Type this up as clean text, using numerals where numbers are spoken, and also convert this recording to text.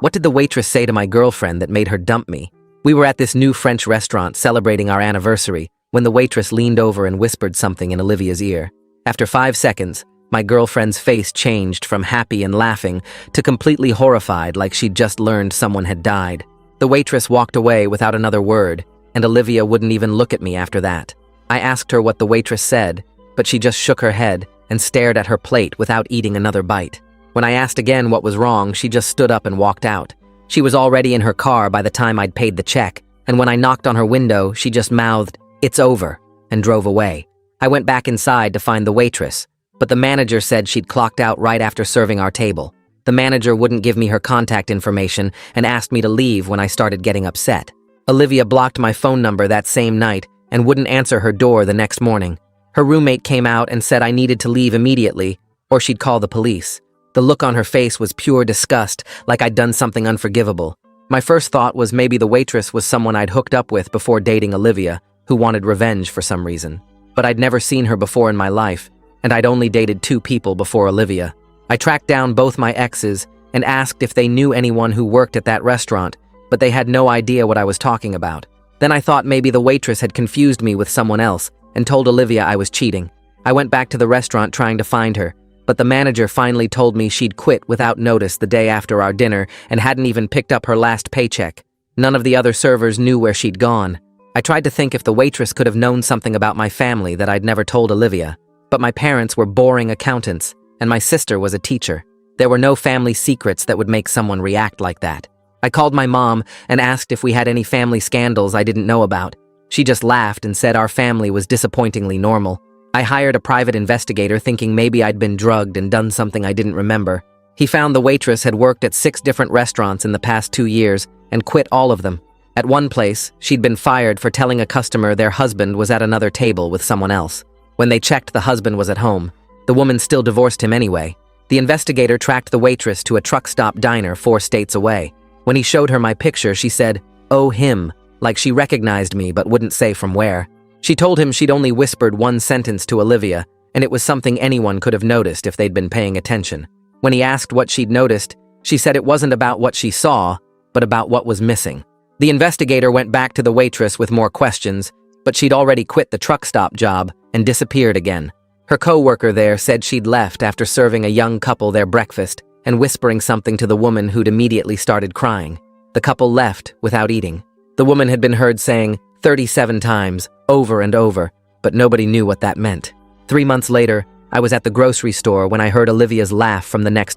What did the waitress say to my girlfriend that made her dump me? We were at this new French restaurant celebrating our anniversary when the waitress leaned over and whispered something in Olivia's ear. After 5 seconds, my girlfriend's face changed from happy and laughing to completely horrified, like she'd just learned someone had died. The waitress walked away without another word, and Olivia wouldn't even look at me after that. I asked her what the waitress said, but she just shook her head and stared at her plate without eating another bite. When I asked again what was wrong, she just stood up and walked out. She was already in her car by the time I'd paid the check, and when I knocked on her window, she just mouthed, "It's over," and drove away. I went back inside to find the waitress, but the manager said she'd clocked out right after serving our table. The manager wouldn't give me her contact information and asked me to leave when I started getting upset. Olivia blocked my phone number that same night and wouldn't answer her door the next morning. Her roommate came out and said I needed to leave immediately, or she'd call the police. The look on her face was pure disgust, like I'd done something unforgivable. My first thought was maybe the waitress was someone I'd hooked up with before dating Olivia, who wanted revenge for some reason. But I'd never seen her before in my life, and I'd only dated 2 people before Olivia. I tracked down both my exes and asked if they knew anyone who worked at that restaurant, but they had no idea what I was talking about. Then I thought maybe the waitress had confused me with someone else and told Olivia I was cheating. I went back to the restaurant trying to find her, but the manager finally told me she'd quit without notice the day after our dinner and hadn't even picked up her last paycheck. None of the other servers knew where she'd gone. I tried to think if the waitress could have known something about my family that I'd never told Olivia, but my parents were boring accountants, and my sister was a teacher. There were no family secrets that would make someone react like that. I called my mom and asked if we had any family scandals I didn't know about. She just laughed and said our family was disappointingly normal. I hired a private investigator thinking maybe I'd been drugged and done something I didn't remember. He found the waitress had worked at 6 different restaurants in the past 2 years and quit all of them. At one place, she'd been fired for telling a customer their husband was at another table with someone else. When they checked, the husband was at home. The woman still divorced him anyway. The investigator tracked the waitress to a truck stop diner 4 states away. When he showed her my picture, she said, "Oh, him," like she recognized me but wouldn't say from where. She told him she'd only whispered 1 sentence to Olivia, and it was something anyone could have noticed if they'd been paying attention. When he asked what she'd noticed, she said it wasn't about what she saw, but about what was missing. The investigator went back to the waitress with more questions, but she'd already quit the truck stop job and disappeared again. Her co-worker there said she'd left after serving a young couple their breakfast and whispering something to the woman who'd immediately started crying. The couple left without eating. The woman had been heard saying 37 times, over and over, but nobody knew what that meant. 3 months later, I was at the grocery store when I heard Olivia's laugh from the next aisle.